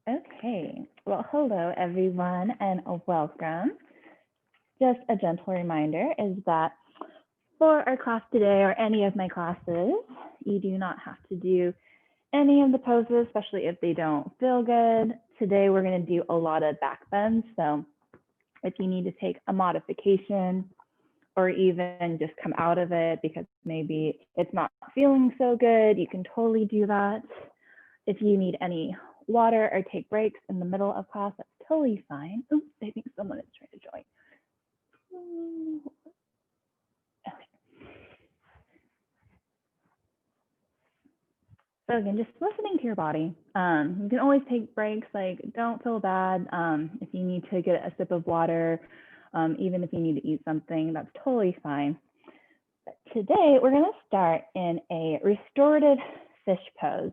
Okay, well, hello everyone and welcome. Just a gentle reminder is that for our class today or any of my classes, you do not have to do any of the poses, especially if they don't feel good. Today we're going to do a lot of back bends. So if you need to take a modification or even just come out of it because maybe it's not feeling so good, you can totally do that. If you need any water or take breaks in the middle of class, that's totally fine. Oops, I think someone is trying to join. Okay. So again, just listening to your body. You can always take breaks. Like, don't feel bad if you need to get a sip of water, even if you need to eat something. That's totally fine. But today, we're going to start in a restorative fish pose.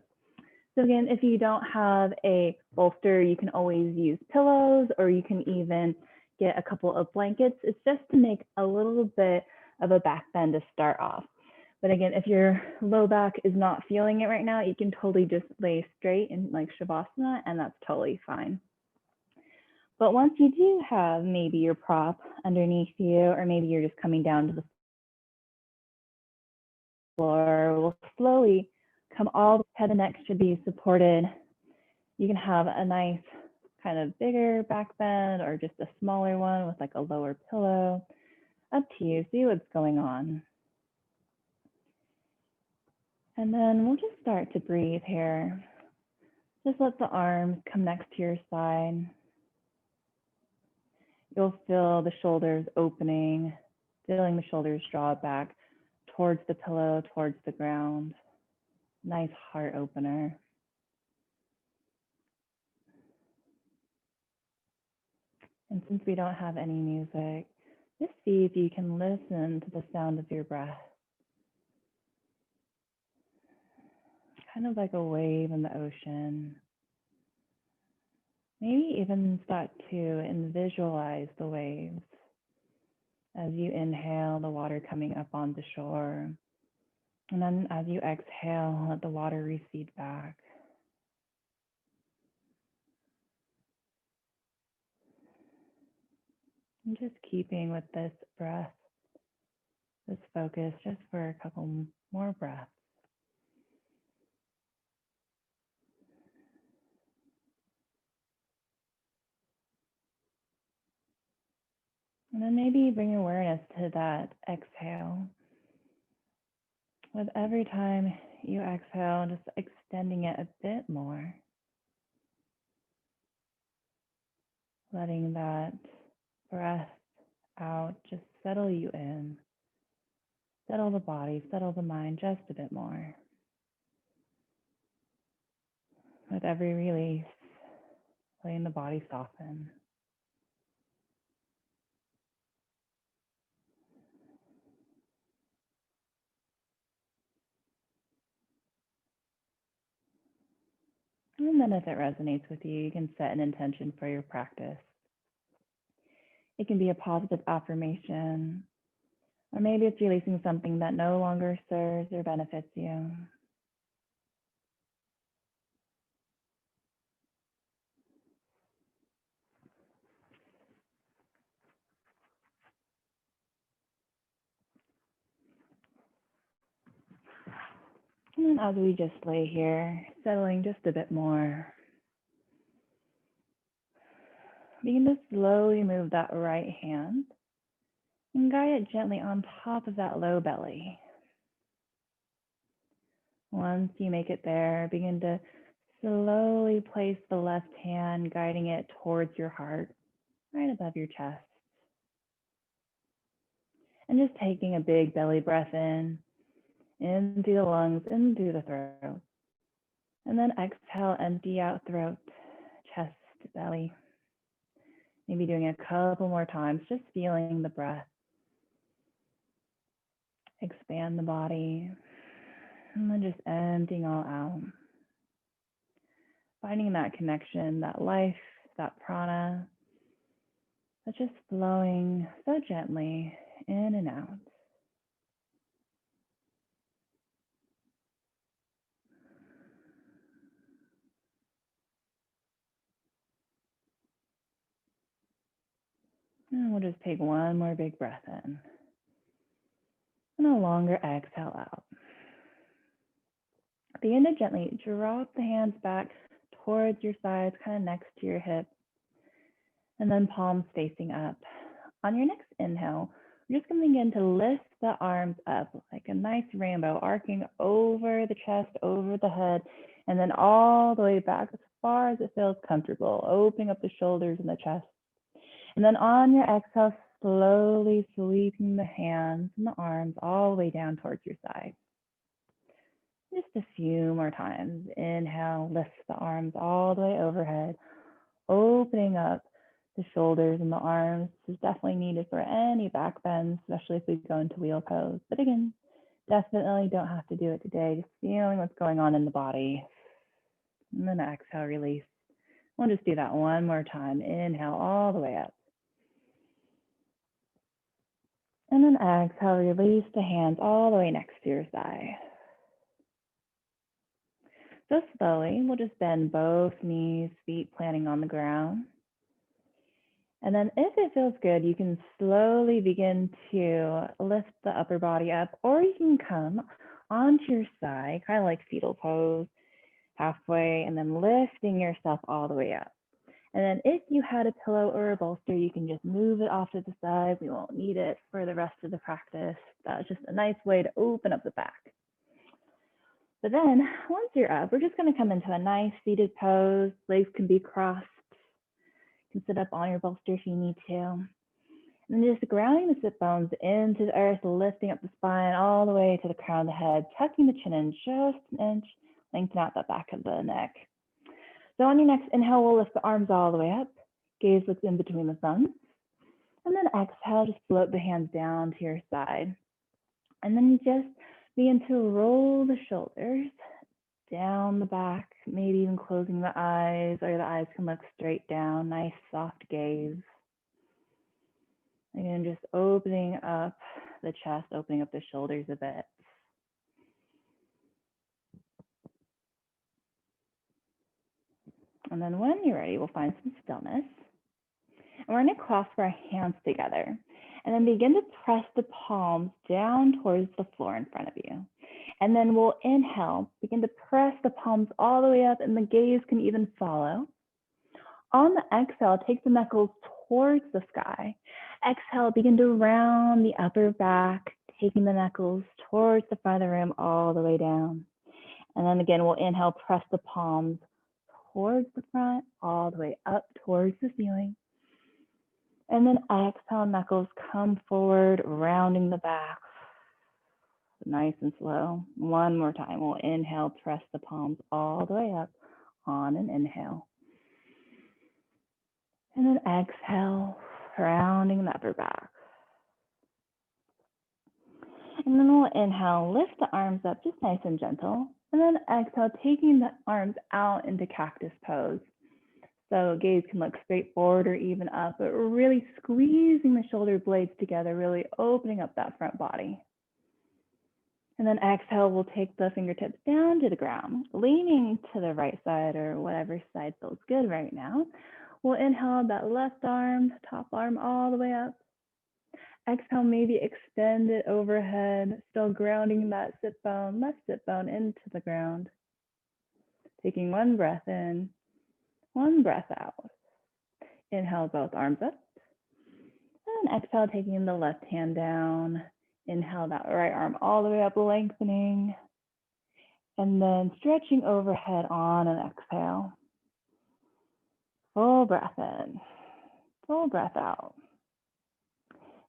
So again, if you don't have a bolster, you can always use pillows, or you can even get a couple of blankets. It's just to make a little bit of a back bend to start off. But again, if your low back is not feeling it right now, you can totally just lay straight in like Shavasana, and that's totally fine. But once you do have maybe your prop underneath you, or maybe you're just coming down to the floor, we'll slowly come all the head and neck should be supported. You can have a nice kind of bigger back bend or just a smaller one with like a lower pillow. Up to you, see what's going on. And then we'll just start to breathe here. Just let the arms come next to your side. You'll feel the shoulders opening, feeling the shoulders draw back towards the pillow, towards the ground. Nice heart opener. And since we don't have any music, just see if you can listen to the sound of your breath. Kind of like a wave in the ocean. Maybe even start to visualize the waves as you inhale, the water coming up on the shore. And then as you exhale, let the water recede back. And just keeping with this breath, this focus, just for a couple more breaths. And then maybe bring awareness to that exhale. With every time you exhale, just extending it a bit more. Letting that breath out just settle you in. Settle the body, settle the mind just a bit more. With every release, letting the body soften. And then if it resonates with you, you can set an intention for your practice. It can be a positive affirmation, or maybe it's releasing something that no longer serves or benefits you. And then as we just lay here, settling just a bit more, begin to slowly move that right hand and guide it gently on top of that low belly. Once you make it there, begin to slowly place the left hand, guiding it towards your heart, right above your chest. And just taking a big belly breath in through the lungs, in through the throat. And then exhale, empty out throat, chest, belly. Maybe doing a couple more times, just feeling the breath. Expand the body. And then just emptying all out. Finding that connection, that life, that prana, that's just flowing so gently in and out. And we'll just take one more big breath in. And a longer exhale out. Begin to gently drop the hands back towards your sides, kind of next to your hips. And then palms facing up. On your next inhale, we're just going to begin to lift the arms up like a nice rainbow, arcing over the chest, over the head, and then all the way back as far as it feels comfortable, opening up the shoulders and the chest. And then on your exhale, slowly sweeping the hands and the arms all the way down towards your side. Just a few more times. Inhale, lift the arms all the way overhead, opening up the shoulders and the arms. This is definitely needed for any back bends, especially if we go into wheel pose. But again, definitely don't have to do it today. Just feeling what's going on in the body. And then exhale, release. We'll just do that one more time. Inhale all the way up. And then exhale, release the hands all the way next to your thigh. So slowly, we'll just bend both knees, feet planting on the ground. And then if it feels good, you can slowly begin to lift the upper body up, or you can come onto your side, kind of like fetal pose, halfway, and then lifting yourself all the way up. And then if you had a pillow or a bolster, you can just move it off to the side. We won't need it for the rest of the practice. That's just a nice way to open up the back. But then once you're up, we're just going to come into a nice seated pose. Legs can be crossed. You can sit up on your bolster if you need to. And then just grounding the sit bones into the earth, lifting up the spine all the way to the crown of the head, tucking the chin in just an inch, lengthen out the back of the neck. So on your next inhale, we'll lift the arms all the way up. Gaze looks in between the thumbs. And then exhale, just float the hands down to your side. And then just begin to roll the shoulders down the back, maybe even closing the eyes, or the eyes can look straight down, nice soft gaze. Again, just opening up the chest, opening up the shoulders a bit. And then when you're ready, we'll find some stillness. And we're going to clasp our hands together and then begin to press the palms down towards the floor in front of you. And then we'll inhale, begin to press the palms all the way up, and the gaze can even follow. On the exhale, take the knuckles towards the sky. Exhale, begin to round the upper back, taking the knuckles towards the front of the room all the way down. And then again, we'll inhale, press the palms towards the front, all the way up towards the ceiling. And then exhale, knuckles come forward, rounding the back. Nice and slow. One more time. We'll inhale, press the palms all the way up on an inhale. And then exhale, rounding the upper back. And then we'll inhale, lift the arms up just nice and gentle. And then exhale, taking the arms out into cactus pose. So gaze can look straight forward or even up, but we're really squeezing the shoulder blades together, really opening up that front body. And then exhale, we'll take the fingertips down to the ground, leaning to the right side or whatever side feels good right now. We'll inhale that left arm, top arm all the way up. Exhale, maybe extend it overhead, still grounding that sit bone, left sit bone into the ground. Taking one breath in, one breath out. Inhale, both arms up. And exhale, taking the left hand down. Inhale that right arm all the way up, lengthening. And then stretching overhead on an exhale. Full breath in, full breath out.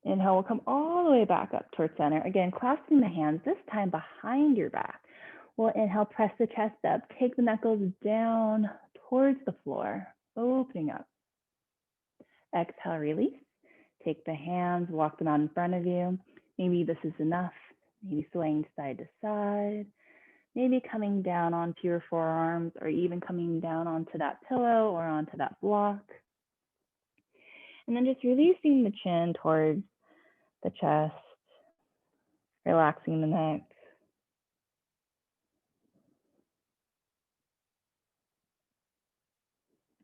Inhale, we'll come all the way back up towards center. Again, clasping the hands, this time behind your back. We'll inhale, press the chest up, take the knuckles down towards the floor, opening up. Exhale, release. Take the hands, walk them out in front of you. Maybe this is enough. Maybe swaying side to side. Maybe coming down onto your forearms, or even coming down onto that pillow or onto that block. And then just releasing the chin towards the chest, relaxing the neck.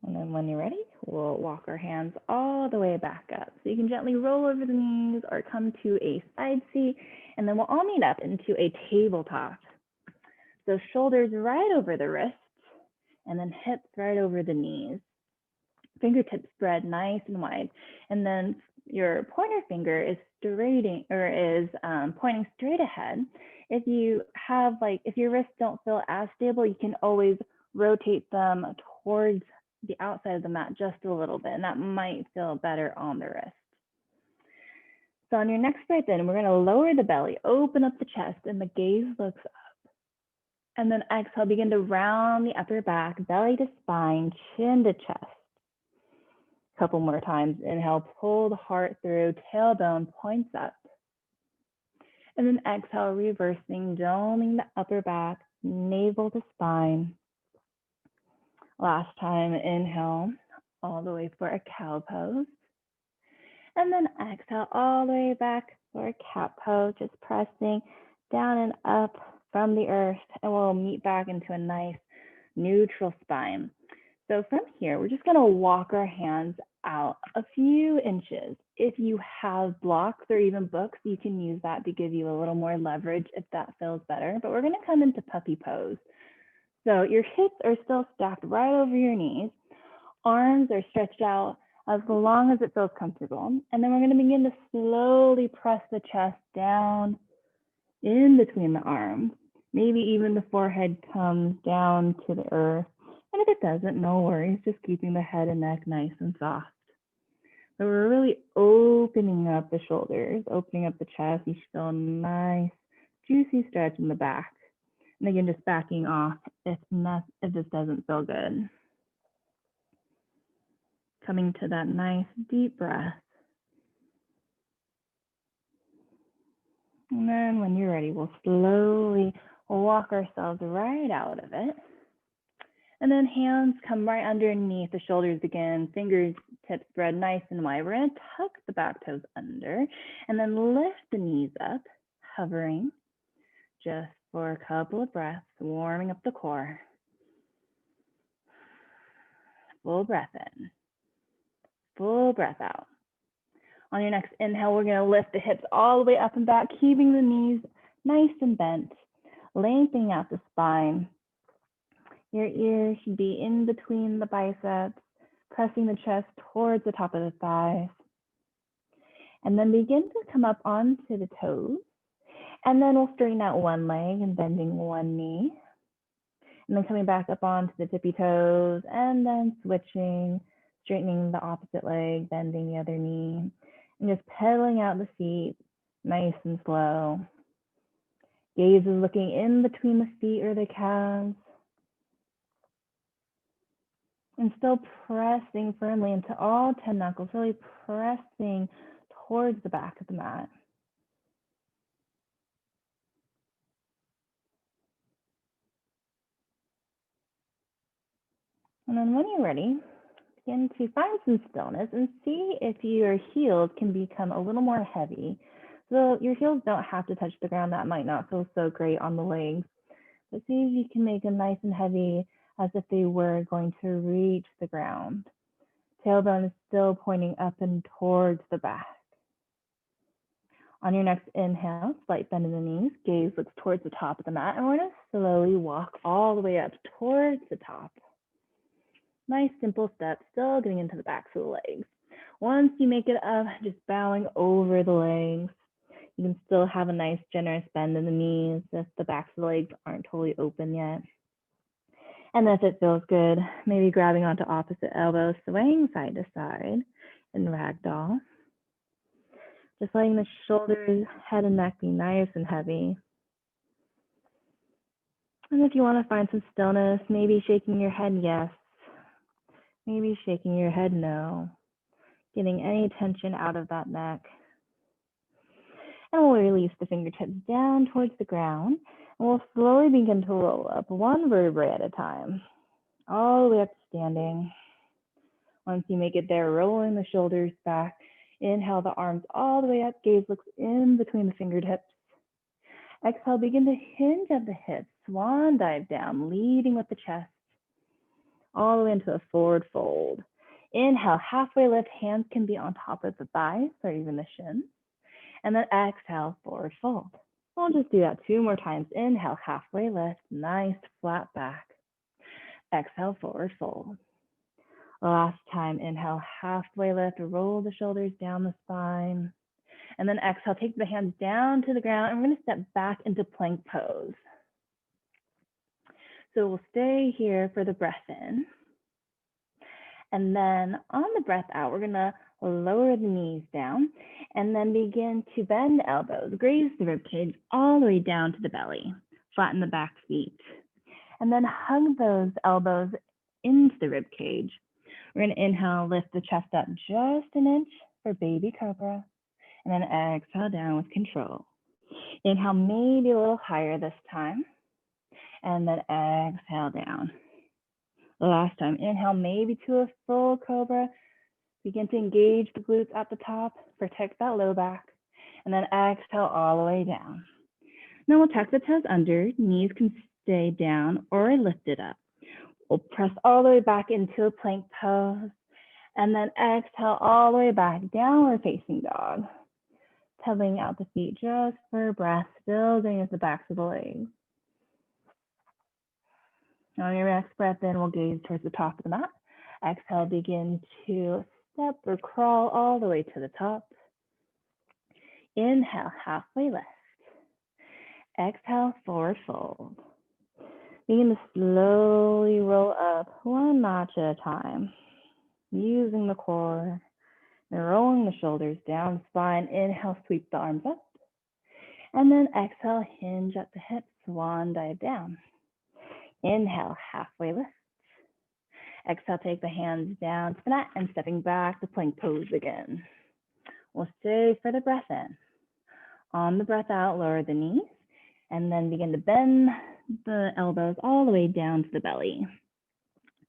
And then when you're ready, we'll walk our hands all the way back up. So you can gently roll over the knees or come to a side seat, and then we'll all meet up into a tabletop. So shoulders right over the wrists, and then hips right over the knees. Fingertips spread nice and wide, and then your pointer finger is pointing straight ahead. If you have if your wrists don't feel as stable, you can always rotate them towards the outside of the mat just a little bit, and that might feel better on the wrist. So on your next breath in, we're going to lower the belly, open up the chest, and the gaze looks up. And then exhale, begin to round the upper back, belly to spine, chin to chest. Couple more times. Inhale, pull the heart through, tailbone points up. And then exhale, reversing, doming the upper back, navel to spine. Last time, inhale, all the way for a cow pose. And then exhale, all the way back for a cat pose, just pressing down and up from the earth. And we'll meet back into a nice neutral spine. So from here, we're just gonna walk our hands out a few inches. If you have blocks or even books, you can use that to give you a little more leverage if that feels better. But we're gonna come into puppy pose. So your hips are still stacked right over your knees. Arms are stretched out as long as it feels comfortable. And then we're gonna begin to slowly press the chest down in between the arms. Maybe even the forehead comes down to the earth. And if it doesn't, no worries, just keeping the head and neck nice and soft. So we're really opening up the shoulders, opening up the chest. You feel a nice, juicy stretch in the back. And again, just backing off if this doesn't feel good. Coming to that nice deep breath. And then when you're ready, we'll slowly walk ourselves right out of it. And then hands come right underneath the shoulders again, fingertips spread nice and wide. We're gonna tuck the back toes under and then lift the knees up, hovering just for a couple of breaths, warming up the core. Full breath in, full breath out. On your next inhale, we're gonna lift the hips all the way up and back, keeping the knees nice and bent, lengthening out the spine. Your ears should be in between the biceps, pressing the chest towards the top of the thighs. And then begin to come up onto the toes. And then we'll straighten out one leg and bending one knee. And then coming back up onto the tippy toes and then switching, straightening the opposite leg, bending the other knee. And just pedaling out the feet, nice and slow. Gaze is looking in between the feet or the calves. And still pressing firmly into all 10 knuckles, really pressing towards the back of the mat. And then when you're ready, begin to find some stillness and see if your heels can become a little more heavy. So your heels don't have to touch the ground. That might not feel so great on the legs. But see if you can make them nice and heavy as if they were going to reach the ground. Tailbone is still pointing up and towards the back. On your next inhale, slight bend in the knees, gaze looks towards the top of the mat, and we're gonna slowly walk all the way up towards the top. Nice simple step, still getting into the backs of the legs. Once you make it up, just bowing over the legs. You can still have a nice generous bend in the knees if the backs of the legs aren't totally open yet. And if it feels good, maybe grabbing onto opposite elbows, swaying side to side in ragdoll. Just letting the shoulders, head, and neck be nice and heavy. And if you want to find some stillness, maybe shaking your head yes, maybe shaking your head no, getting any tension out of that neck. And we'll release the fingertips down towards the ground, and we'll slowly begin to roll up one vertebrae at a time, all the way up to standing. Once you make it there, rolling the shoulders back. Inhale the arms all the way up, gaze looks in between the fingertips. Exhale, begin to hinge at the hips, swan dive down, leading with the chest. all the way into a forward fold. Inhale, halfway lift, hands can be on top of the thighs or even the shins. And then exhale, forward fold. We'll just do that 2 more times. Inhale, halfway lift, nice flat back. Exhale, forward fold. Last time, inhale, halfway lift, roll the shoulders down the spine. And then exhale, take the hands down to the ground. And we're gonna step back into plank pose. So we'll stay here for the breath in. And then on the breath out, we're gonna lower the knees down and then begin to bend the elbows, graze the rib cage all the way down to the belly, flatten the back feet. And then hug those elbows into the rib cage. We're gonna inhale, lift the chest up just an inch for baby cobra, and then exhale down with control. Inhale, maybe a little higher this time, and then exhale down. Last time, inhale, maybe to a full cobra. Begin to engage the glutes at the top, protect that low back, and then exhale all the way down. Now we'll tuck the toes under, knees can stay down or lifted up. We'll press all the way back into a plank pose, and then exhale all the way back, downward facing dog. Pedaling out the feet just for breath, building at the backs of the legs. On your next breath in, we'll gaze towards the top of the mat. Exhale, begin to step or crawl all the way to the top. Inhale, halfway lift. Exhale, forward fold. Begin to slowly roll up 1 notch at a time, using the core and rolling the shoulders down, spine. Inhale, sweep the arms up. And then exhale, hinge at the hips, swan dive down. Inhale, halfway lift. Exhale, take the hands down to the mat and stepping back to plank pose again. We'll stay for the breath in. On the breath out, lower the knees and then begin to bend the elbows all the way down to the belly.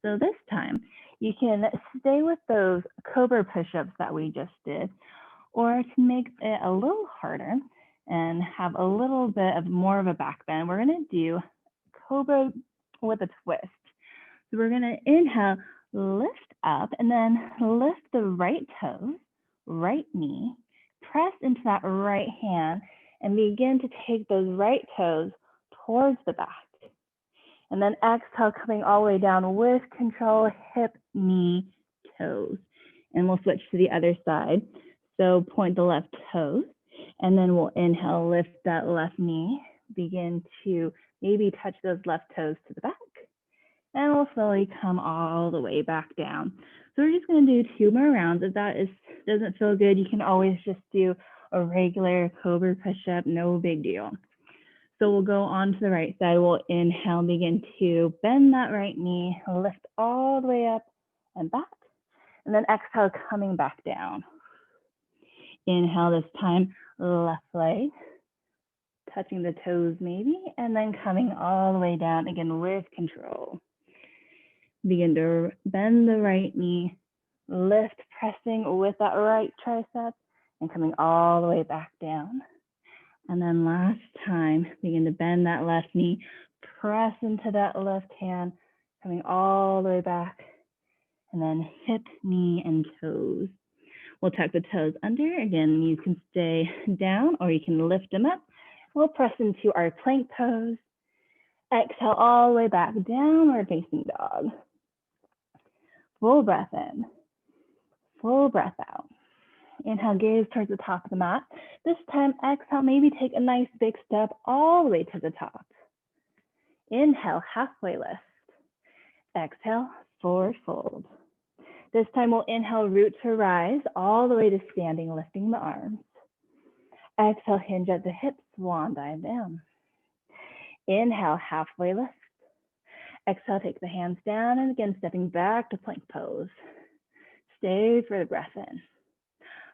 So this time, you can stay with those cobra push-ups that we just did, or to make it a little harder and have a little bit of more of a back bend, we're gonna do cobra with a twist. So we're gonna inhale, lift up, and then lift the right toes, right knee, press into that right hand, and begin to take those right toes towards the back. And then exhale, coming all the way down with control, hip, knee, toes. And we'll switch to the other side. So point the left toes, and then we'll inhale, lift that left knee, begin to maybe touch those left toes to the back, and we'll slowly come all the way back down. So we're just gonna do 2 more rounds. If that doesn't feel good, you can always just do a regular cobra push-up, no big deal. So we'll go on to the right side. We'll inhale, begin to bend that right knee, lift all the way up and back, and then exhale, coming back down. Inhale this time, left leg, touching the toes maybe, and then coming all the way down again with control. Begin to bend the right knee, lift, pressing with that right tricep, and coming all the way back down. And then last time, begin to bend that left knee, press into that left hand, coming all the way back, and then hip, knee, and toes. We'll tuck the toes under. Again, you can stay down or you can lift them up. We'll press into our plank pose. Exhale all the way back, downward facing dog. Full breath in, full breath out. Inhale, gaze towards the top of the mat. This time, exhale, maybe take a nice big step all the way to the top. Inhale, halfway lift. Exhale, forward fold. This time we'll inhale, root to rise, all the way to standing, lifting the arms. Exhale, hinge at the hips, swan dive down. Inhale, halfway lift. Exhale, take the hands down, and again, stepping back to plank pose. Stay for the breath in.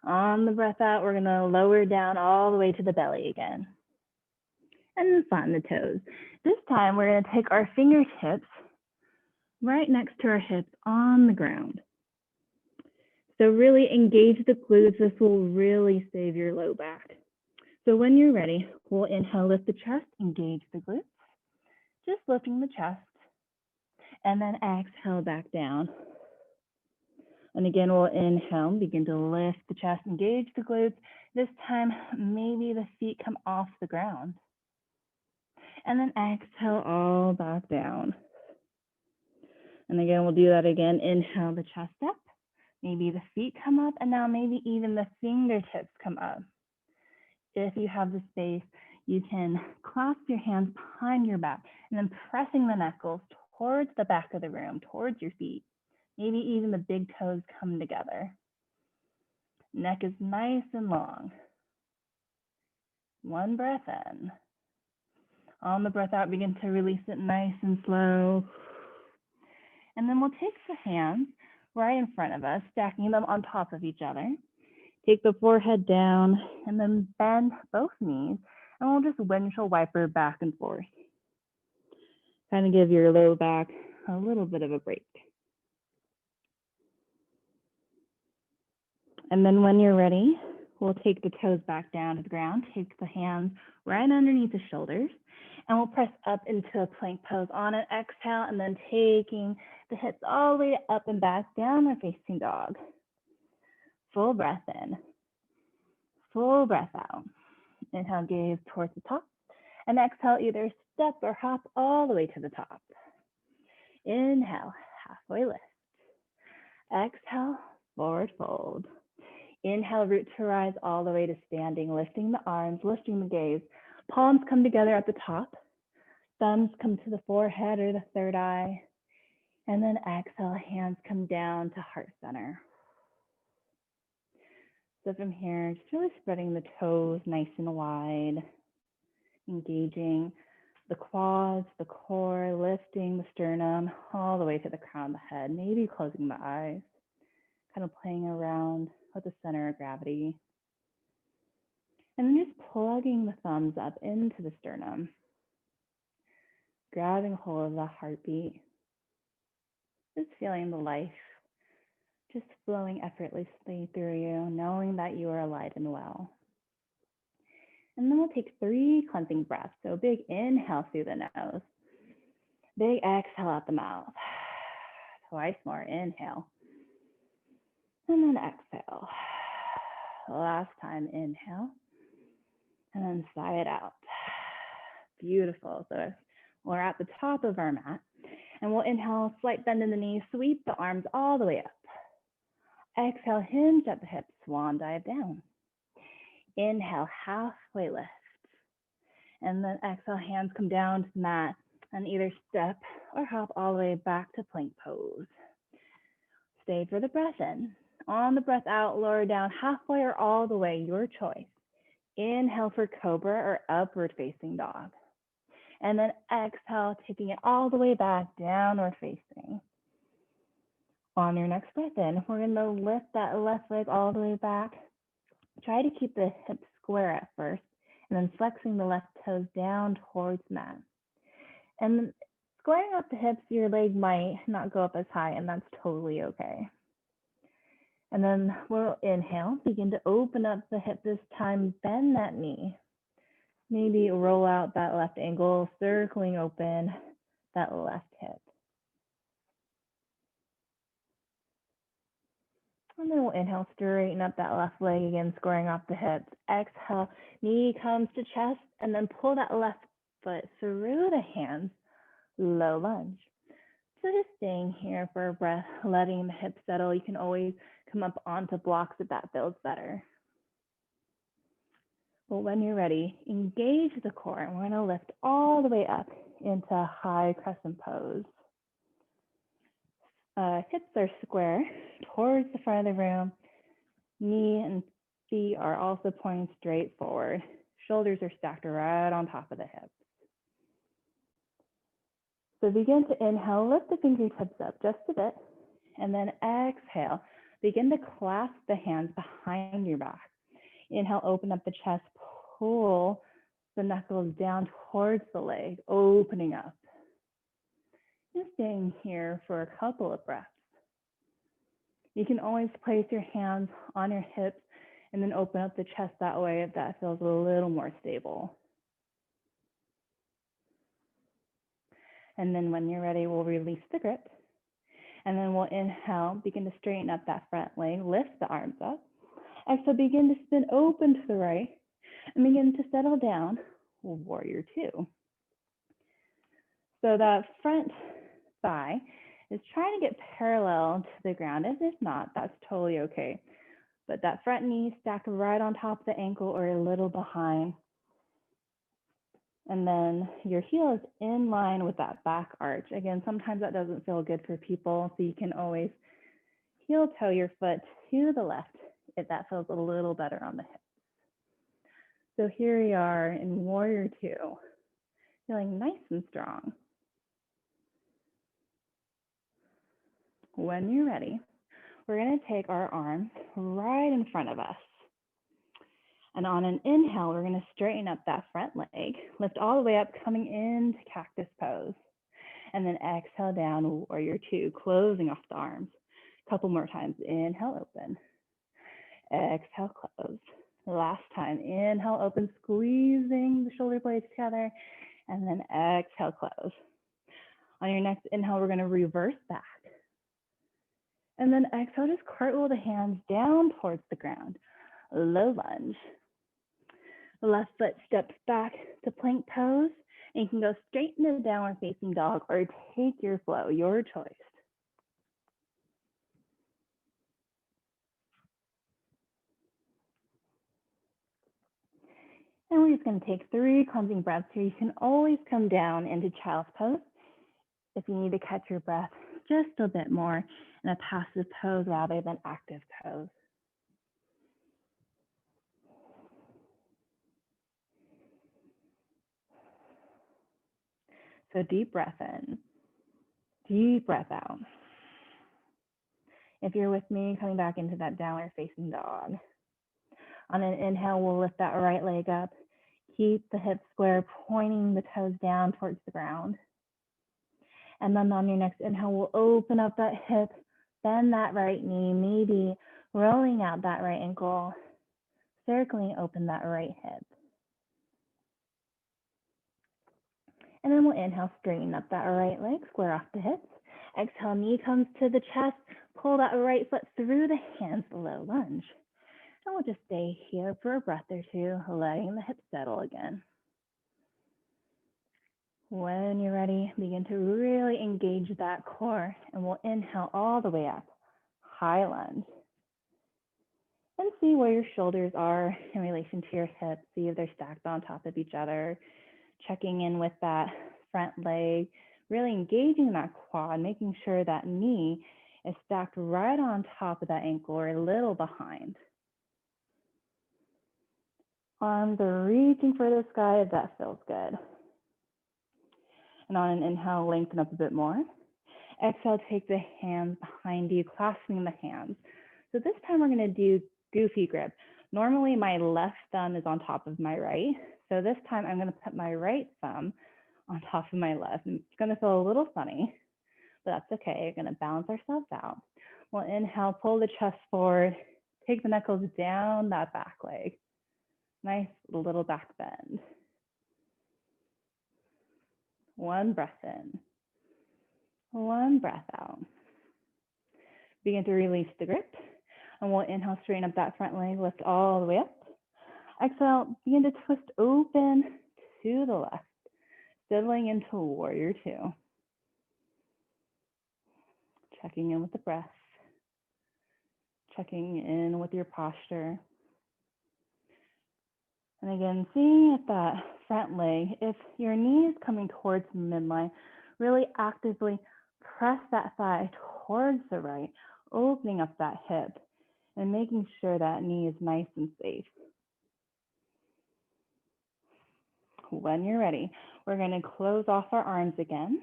On the breath out, we're gonna lower down all the way to the belly again. And then flatten the toes. This time, we're gonna take our fingertips right next to our hips on the ground. So really engage the glutes. This will really save your low back. So when you're ready, we'll inhale, lift the chest, engage the glutes. Just lifting the chest. And then exhale back down. And again, we'll inhale, begin to lift the chest, engage the glutes. This time, maybe the feet come off the ground. And then exhale all back down. And again, we'll do that again. Inhale the chest up. Maybe the feet come up, and now maybe even the fingertips come up. If you have the space, you can clasp your hands behind your back and then pressing the knuckles towards the back of the room, towards your feet. Maybe even the big toes come together. Neck is nice and long. One breath in. On the breath out, begin to release it nice and slow. And then we'll take the hands right in front of us, stacking them on top of each other. Take the forehead down and then bend both knees, and we'll just windshield wiper back and forth. Kind of give your low back a little bit of a break. And then when you're ready, we'll take the toes back down to the ground, take the hands right underneath the shoulders, and we'll press up into a plank pose on an exhale, and then taking the hips all the way up and back, downward facing dog. Full breath in, full breath out. Inhale, gaze towards the top, and exhale, either step or hop all the way to the top. Inhale, halfway lift. Exhale, forward fold. Inhale, root to rise all the way to standing, lifting the arms, lifting the gaze. Palms come together at the top. Thumbs come to the forehead or the third eye. And then exhale, hands come down to heart center. So from here, just really spreading the toes nice and wide, engaging the quads, the core, lifting the sternum all the way to the crown of the head, maybe closing the eyes, kind of playing around with the center of gravity. And then just plugging the thumbs up into the sternum, grabbing hold of the heartbeat, just feeling the life just flowing effortlessly through you, knowing that you are alive and well. And then we'll take 3 cleansing breaths. So big inhale through the nose, big exhale out the mouth. Twice more, inhale. And then exhale. Last time, inhale. And then sigh it out. Beautiful. So we're at the top of our mat. And we'll inhale, slight bend in the knees, sweep the arms all the way up. Exhale, hinge at the hips, swan dive down. Inhale, halfway lift. And then exhale, hands come down to the mat and either step or hop all the way back to plank pose. Stay for the breath in. On the breath out, lower down halfway or all the way, your choice. Inhale for cobra or upward facing dog. And then exhale, taking it all the way back, downward facing. On your next breath in, we're going to lift that left leg all the way back. Try to keep the hips square at first, and then flexing the left toes down towards the mat. And squaring up the hips, your leg might not go up as high, and that's totally okay. And then we'll inhale, begin to open up the hip this time, bend that knee. Maybe roll out that left ankle, circling open that left hip. And then we'll inhale, straighten up that left leg again, squaring off the hips. Exhale, knee comes to chest, and then pull that left foot through the hands, low lunge. So just staying here for a breath, letting the hips settle. You can always come up onto blocks if that feels better. Well, when you're ready, engage the core, and we're going to lift all the way up into a high crescent pose. Hips are square towards the front of the room. Knee and feet are also pointing straight forward. Shoulders are stacked right on top of the hips. So begin to inhale, lift the fingertips up just a bit, and then exhale. Begin to clasp the hands behind your back. Inhale, open up the chest, pull the knuckles down towards the leg, opening up. Just staying here for a couple of breaths. You can always place your hands on your hips and then open up the chest that way if that feels a little more stable. And then when you're ready, we'll release the grip. And then we'll inhale, begin to straighten up that front leg, lift the arms up. Exhale, begin to spin open to the right and begin to settle down, warrior two. So that front thigh is trying to get parallel to the ground. If not, that's totally okay. But that front knee stacked right on top of the ankle or a little behind. And then your heel is in line with that back arch. Again, sometimes that doesn't feel good for people, so you can always heel toe your foot to the left if that feels a little better on the hip. So here we are in warrior two, feeling nice and strong. When you're ready, we're going to take our arms right in front of us. And on an inhale, we're going to straighten up that front leg, lift all the way up, coming into cactus pose. And then exhale down, warrior two, closing off the arms. A couple more times. Inhale, open. Exhale, close. Last time. Inhale, open, squeezing the shoulder blades together. And then exhale, close. On your next inhale, we're going to reverse back. And then exhale, just cartwheel the hands down towards the ground. Low lunge. The left foot steps back to plank pose. And you can go straight into downward facing dog or take your flow, your choice. And we're just going to take 3 cleansing breaths here. You can always come down into child's pose if you need to catch your breath just a bit more in a passive pose rather than active pose. So deep breath in, deep breath out. If you're with me, coming back into that downward facing dog. On an inhale, we'll lift that right leg up. Keep the hips square, pointing the toes down towards the ground. And then on your next inhale, we'll open up that hip, bend that right knee, maybe rolling out that right ankle, circling open that right hip. And then we'll inhale, straighten up that right leg, square off the hips. Exhale, knee comes to the chest, pull that right foot through the hands, low lunge. And we'll just stay here for a breath or two, letting the hips settle again. When you're ready, begin to really engage that core, and we'll inhale all the way up, high lunge. And see where your shoulders are in relation to your hips. See if they're stacked on top of each other. Checking in with that front leg, really engaging that quad, making sure that knee is stacked right on top of that ankle or a little behind. Arms are reaching for the sky if that feels good. And on an inhale, lengthen up a bit more. Exhale, take the hands behind you, clasping the hands. So this time we're going to do goofy grip. Normally my left thumb is on top of my right. So this time I'm going to put my right thumb on top of my left. And it's going to feel a little funny, but that's okay. We're going to balance ourselves out. We'll inhale, pull the chest forward, take the knuckles down that back leg. Nice little back bend. One breath in, one breath out. Begin to release the grip. And we'll inhale, straighten up that front leg, lift all the way up. Exhale, begin to twist open to the left, settling into warrior two. Checking in with the breath, checking in with your posture. And again, seeing at that front leg, if your knee is coming towards midline, really actively press that thigh towards the right, opening up that hip and making sure that knee is nice and safe. When you're ready, we're going to close off our arms again.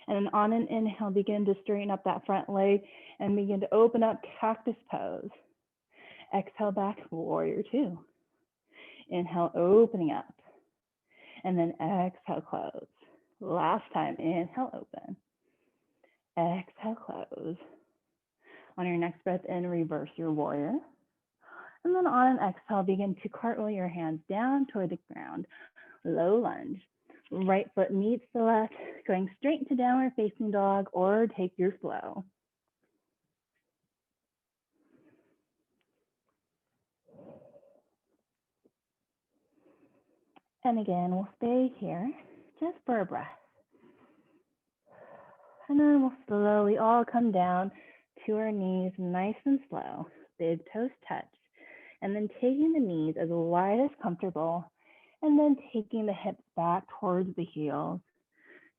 And then on an inhale, begin to straighten up that front leg and begin to open up cactus pose. Exhale back, warrior two. Inhale, opening up. And then exhale, close. Last time, inhale, open. Exhale, close. On your next breath in, reverse your warrior. And then on an exhale, begin to cartwheel your hands down toward the ground. Low lunge. Right foot meets the left, going straight to downward facing dog, or take your flow. And again, we'll stay here just for a breath. And then we'll slowly all come down to our knees nice and slow. Big toes touch. And then taking the knees as wide as comfortable. And then taking the hips back towards the heels,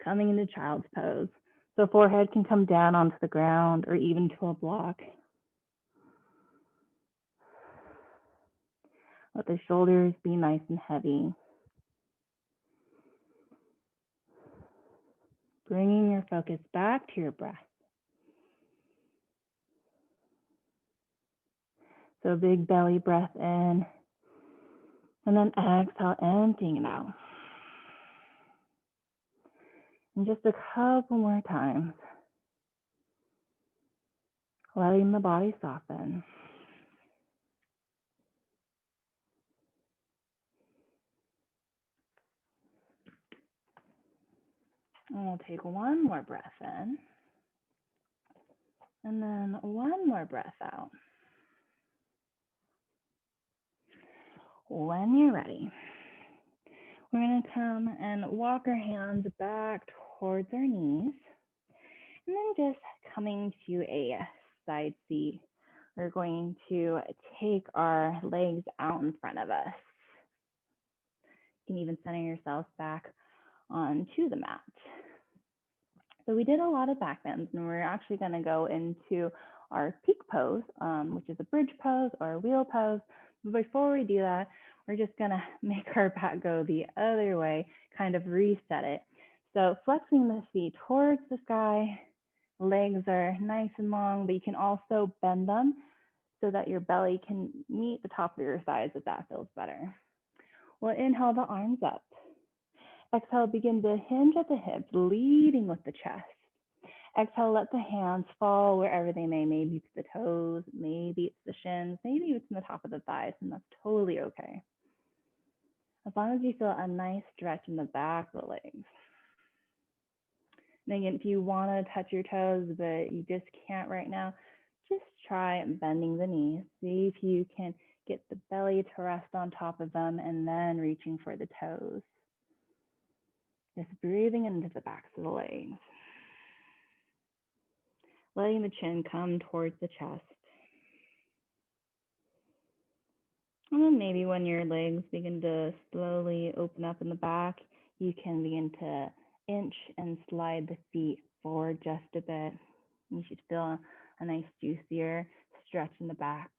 coming into child's pose. So forehead can come down onto the ground or even to a block. Let the shoulders be nice and heavy. Bringing your focus back to your breath. So big belly breath in, and then exhale, emptying it out. And just a couple more times, letting the body soften. And we'll take one more breath in, and then one more breath out. When you're ready, we're going to come and walk our hands back towards our knees, and then just coming to a side seat. We're going to take our legs out in front of us. You can even center yourself back onto the mat. So we did a lot of back bends, and we're actually going to go into our peak pose, which is a bridge pose or a wheel pose. But before we do that, we're just going to make our back go the other way, kind of reset it. So flexing the feet towards the sky, legs are nice and long, but you can also bend them so that your belly can meet the top of your thighs if that feels better. We'll inhale the arms up. Exhale, begin to hinge at the hips, leading with the chest. Exhale, let the hands fall wherever they may. Maybe it's the toes, maybe it's the shins, maybe it's in the top of the thighs, and that's totally okay. As long as you feel a nice stretch in the back of the legs. And again, if you want to touch your toes, but you just can't right now, just try bending the knees. See if you can get the belly to rest on top of them and then reaching for the toes. Just breathing into the backs of the legs. Letting the chin come towards the chest. And then maybe when your legs begin to slowly open up in the back, you can begin to inch and slide the feet forward just a bit. You should feel a nice juicier stretch in the back.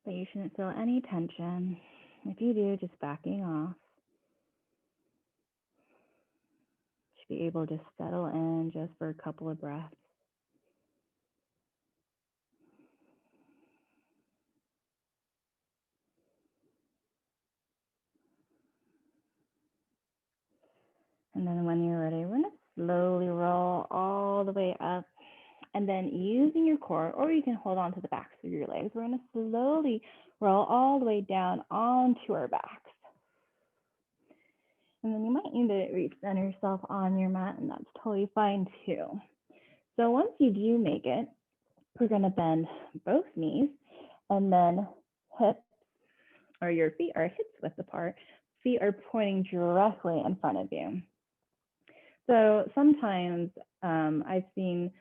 But you shouldn't feel any tension. If you do, just backing off. Should be able to settle in just for a couple of breaths. And then when you're ready, we're going to slowly roll all the way up. And then using your core, or you can hold on to the backs of your legs, we're going to slowly roll all the way down onto our backs. And then you might need to recenter yourself on your mat, and that's totally fine too. So once you do make it, we're going to bend both knees, and then hips, or your feet are hips width apart. Feet are pointing directly in front of you. So sometimes I've seen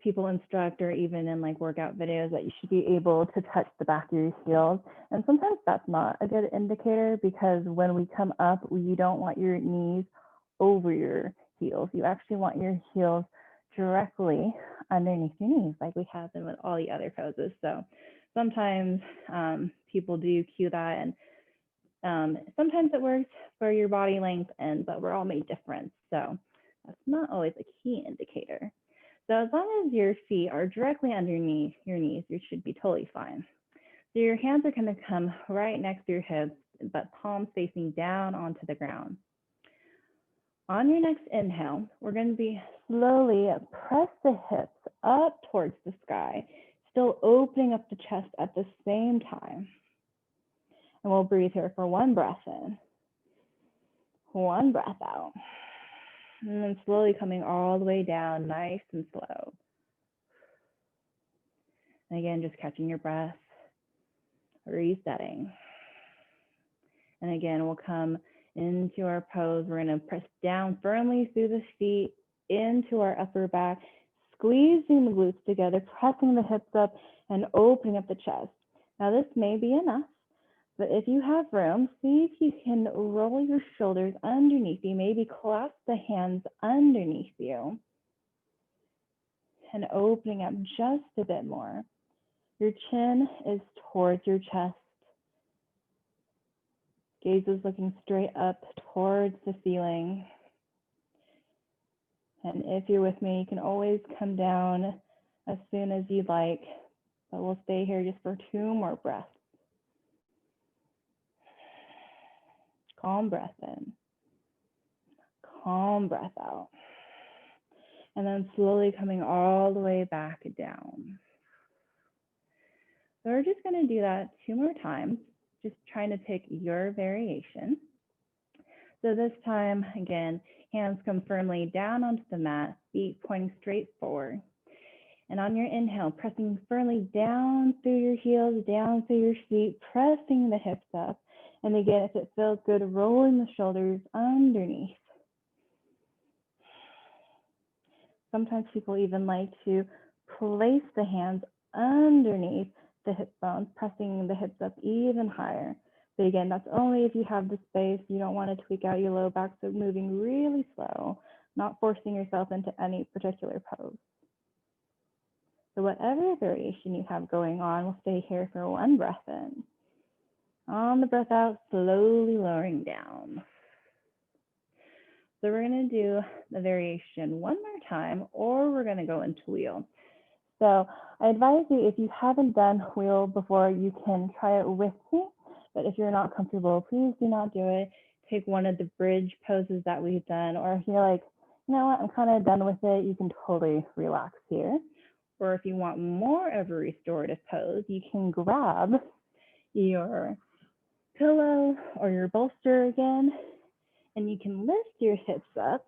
people instruct, or even in like workout videos, that you should be able to touch the back of your heels. And sometimes that's not a good indicator, because when we come up, you don't want your knees over your heels. You actually want your heels directly underneath your knees, like we have them with all the other poses. So sometimes people do cue that, and sometimes it works for your body length, but we're all made different. So that's not always a key indicator. So as long as your feet are directly underneath your knees, you should be totally fine. So your hands are going to come right next to your hips, but palms facing down onto the ground. On your next inhale, we're going to be slowly press the hips up towards the sky, still opening up the chest at the same time. And we'll breathe here for one breath in, one breath out. And then slowly coming all the way down, nice and slow. And again, just catching your breath, resetting. And again, we'll come into our pose. We're going to press down firmly through the feet into our upper back, squeezing the glutes together, pressing the hips up and opening up the chest. Now this may be enough, but if you have room, see if you can roll your shoulders underneath you, maybe clasp the hands underneath you and opening up just a bit more. Your chin is towards your chest. Gaze is looking straight up towards the ceiling. And if you're with me, you can always come down as soon as you'd like, but we'll stay here just for 2 more breaths. Calm breath in, calm breath out. And then slowly coming all the way back down. So we're just going to do that 2 more times, just trying to pick your variation. So this time, again, hands come firmly down onto the mat, feet pointing straight forward. And on your inhale, pressing firmly down through your heels, down through your feet, pressing the hips up. And again, if it feels good, rolling the shoulders underneath. Sometimes people even like to place the hands underneath the hip bones, pressing the hips up even higher. But again, that's only if you have the space. You don't want to tweak out your low back, so moving really slow, not forcing yourself into any particular pose. So whatever variation you have going on, we'll stay here for 1 breath in. On the breath out, slowly lowering down. So we're going to do the variation 1 more time, or we're going to go into wheel. So I advise you, if you haven't done wheel before, you can try it with me. But if you're not comfortable, please do not do it. Take one of the bridge poses that we've done, or if you're like, you know what, I'm kind of done with it, you can totally relax here. Or if you want more of a restorative pose, you can grab your pillow or your bolster again, and you can lift your hips up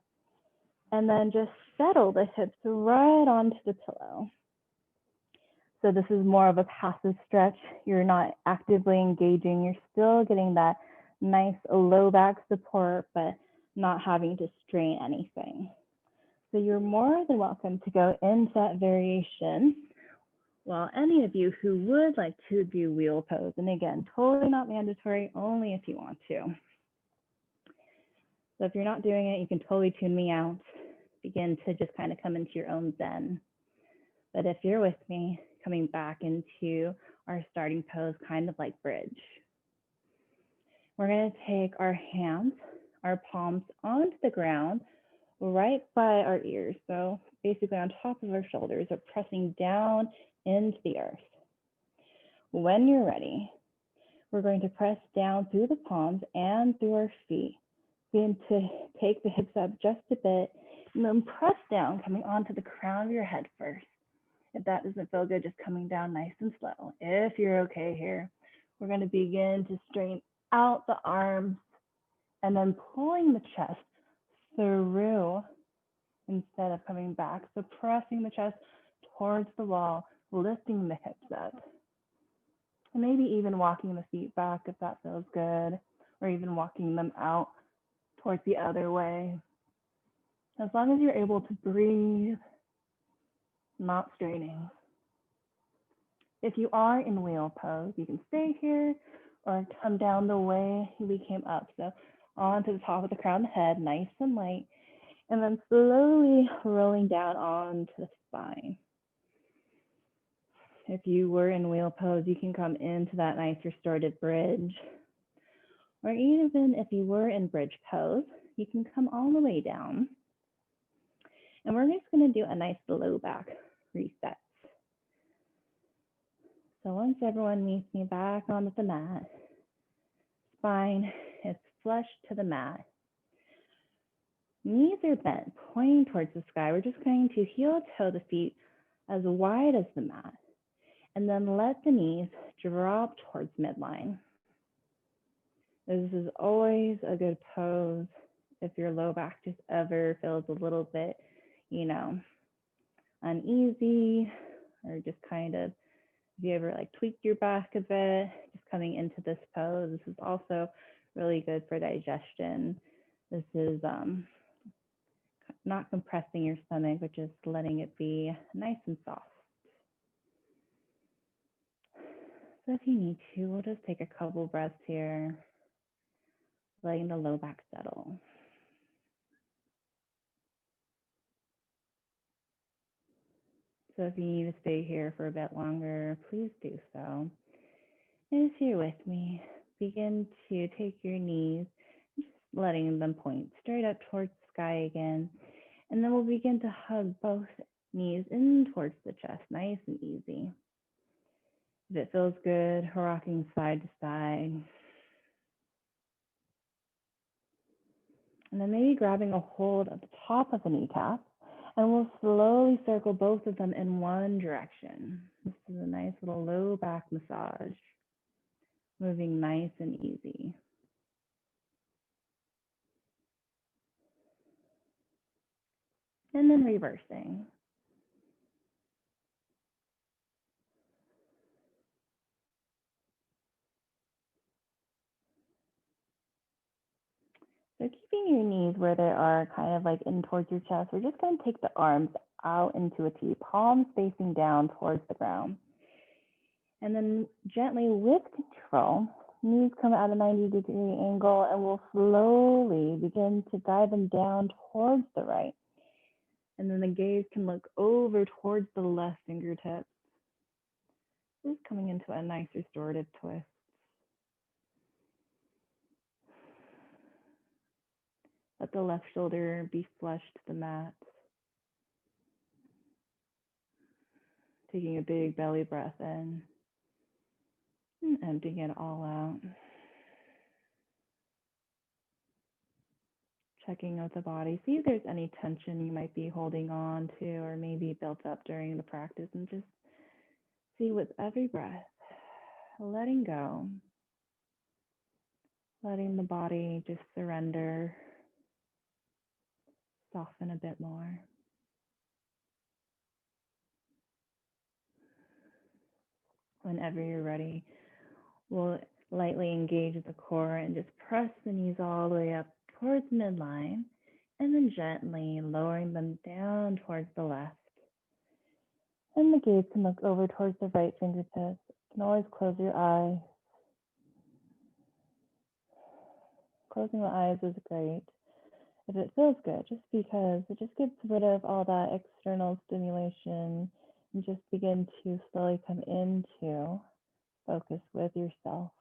and then just settle the hips right onto the pillow. So this is more of a passive stretch. You're not actively engaging. You're still getting that nice low back support, but not having to strain anything. So you're more than welcome to go into that variation. While any of you who would like to do wheel pose, and again, totally not mandatory, only if you want to. So if you're not doing it, you can totally tune me out. Begin to just kind of come into your own zen. But if you're with me, coming back into our starting pose, kind of like bridge. We're going to take our hands, our palms onto the ground, right by our ears. So basically on top of our shoulders, we're pressing down into the earth. When you're ready, we're going to press down through the palms and through our feet. Begin to take the hips up just a bit, and then press down, coming onto the crown of your head first. If that doesn't feel good, just coming down nice and slow. If you're okay here, we're going to begin to straighten out the arms and then pulling the chest through instead of coming back. So pressing the chest towards the wall, lifting the hips up. And maybe even walking the feet back if that feels good, or even walking them out towards the other way. As long as you're able to breathe, not straining. If you are in wheel pose, you can stay here or come down the way we came up. So onto the top of the crown of the head, nice and light, and then slowly rolling down onto the spine. If you were in wheel pose, you can come into that nice restorative bridge. Or even if you were in bridge pose, you can come all the way down. And we're just going to do a nice low back reset. So once everyone meets me back onto the mat, spine is flush to the mat. Knees are bent, pointing towards the sky. We're just going to heel toe the feet as wide as the mat, and then let the knees drop towards midline. This is always a good pose if your low back just ever feels a little bit, you know, uneasy or just kind of, if you ever like tweak your back a bit, just coming into this pose. This is also really good for digestion. This is not compressing your stomach, but just letting it be nice and soft. So if you need to, we'll just take a couple breaths here, letting the low back settle. So if you need to stay here for a bit longer, please do so. And if you're with me, begin to take your knees, just letting them point straight up towards the sky again. And then we'll begin to hug both knees in towards the chest, nice and easy. If it feels good, rocking side to side. And then maybe grabbing a hold at the top of the kneecap. And we'll slowly circle both of them in one direction. This is a nice little low back massage, moving nice and easy. And then reversing. So keeping your knees where they are, kind of like in towards your chest, we're just going to take the arms out into a T, palms facing down towards the ground. And then gently with control, knees come at a 90-degree angle, and we'll slowly begin to guide them down towards the right. And then the gaze can look over towards the left fingertips. Just coming into a nice restorative twist. Let the left shoulder be flush to the mat. Taking a big belly breath in and emptying it all out. Checking out the body. See if there's any tension you might be holding on to or maybe built up during the practice, and just see with every breath, letting go, letting the body just surrender, soften a bit more. Whenever you're ready, we'll lightly engage the core and just press the knees all the way up towards midline, and then gently lowering them down towards the left. And the gaze can look over towards the right fingertips. You can always close your eyes. Closing the eyes is great if it feels good, just because it just gets rid of all that external stimulation and just begin to slowly come into focus with yourself.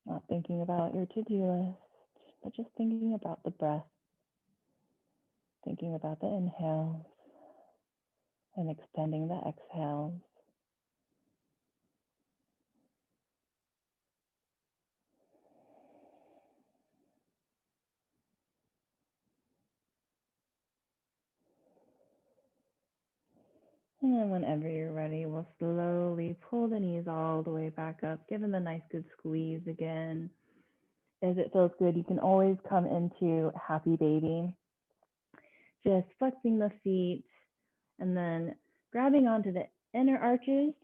Not thinking about your to-do list, but just thinking about the breath, thinking about the inhales and extending the exhales. And then whenever you're ready, we'll slowly pull the knees all the way back up, give them a nice good squeeze again. As it feels good, you can always come into happy baby. Just flexing the feet and then grabbing onto the inner arches.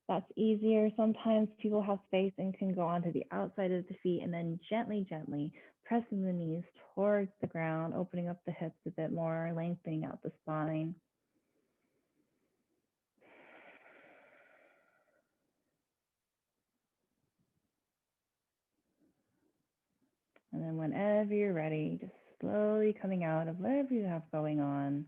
That's easier. Sometimes people have space and can go onto the outside of the feet, and then gently, gently pressing the knees towards the ground, opening up the hips a bit more, lengthening out the spine. And then whenever you're ready, just slowly coming out of whatever you have going on.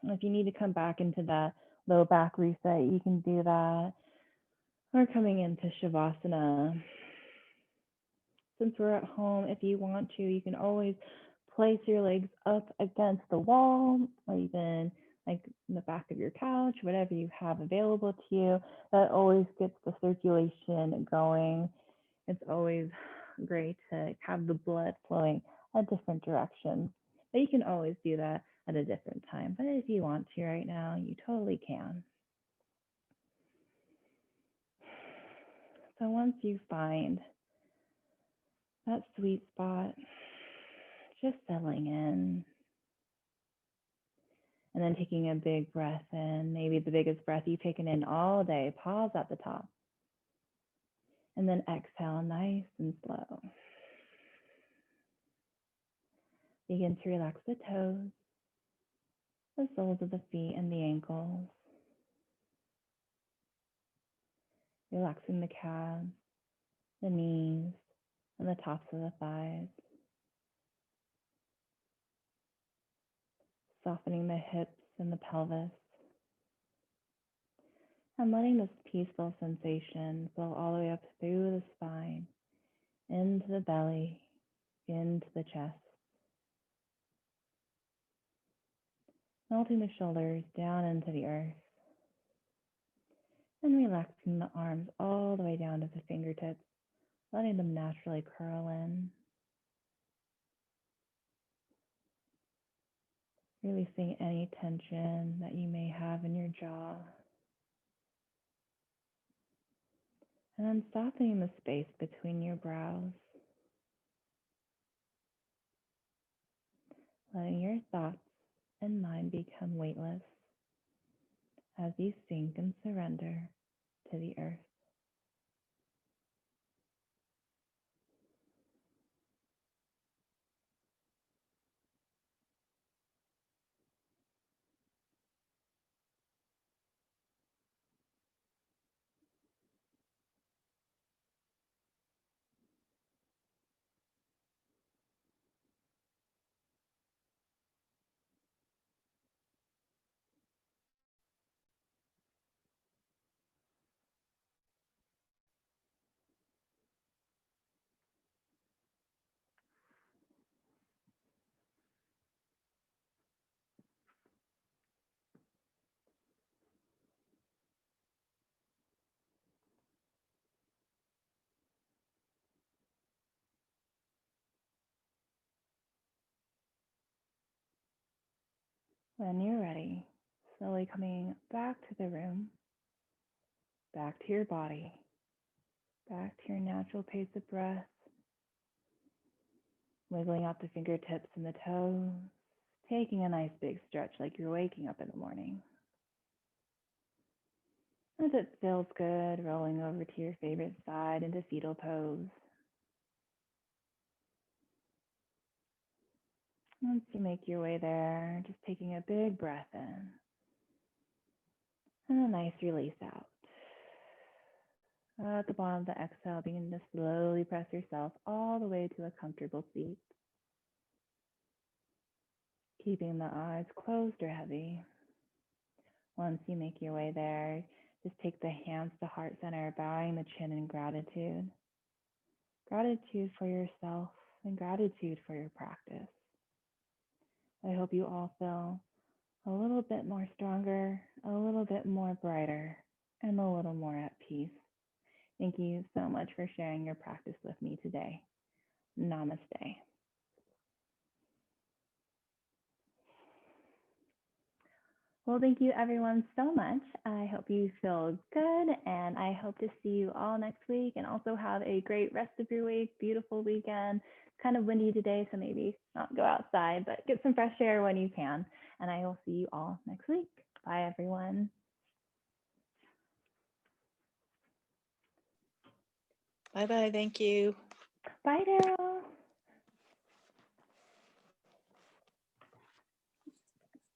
And if you need to come back into that low back reset, you can do that. Or coming into Shavasana. Since we're at home, if you want to, you can always place your legs up against the wall or even like in the back of your couch, whatever you have available to you. That always gets the circulation going. It's always great to have the blood flowing a different direction. But you can always do that at a different time. But if you want to right now, you totally can. So once you find that sweet spot, just settling in and then taking a big breath in, maybe the biggest breath you've taken in all day. Pause at the top and then exhale nice and slow. Begin to relax the toes, the soles of the feet and the ankles, relaxing the calves, the knees, and the tops of the thighs, softening the hips and the pelvis, and letting this peaceful sensation flow all the way up through the spine, into the belly, into the chest, melting the shoulders down into the earth, and relaxing the arms all the way down to the fingertips, letting them naturally curl in, releasing any tension that you may have in your jaw, and then softening the space between your brows, letting your thoughts and mind become weightless as you sink and surrender to the earth. When you're ready, slowly coming back to the room, back to your body, back to your natural pace of breath, wiggling out the fingertips and the toes, taking a nice big stretch like you're waking up in the morning. As it feels good, rolling over to your favorite side into fetal pose. Once you make your way there, just taking a big breath in and a nice release out. At the bottom of the exhale, begin to slowly press yourself all the way to a comfortable seat. Keeping the eyes closed or heavy. Once you make your way there, just take the hands to heart center, bowing the chin in gratitude. Gratitude for yourself and gratitude for your practice. I hope you all feel a little bit more stronger, a little bit more brighter, and a little more at peace. Thank you so much for sharing your practice with me today. Namaste. Well, thank you everyone so much. I hope you feel good, and I hope to see you all next week, and also have a great rest of your week, beautiful weekend. It's kind of windy today, so maybe not go outside, but get some fresh air when you can. And I will see you all next week. Bye, everyone. Bye-bye. Thank you. Bye, Daryl.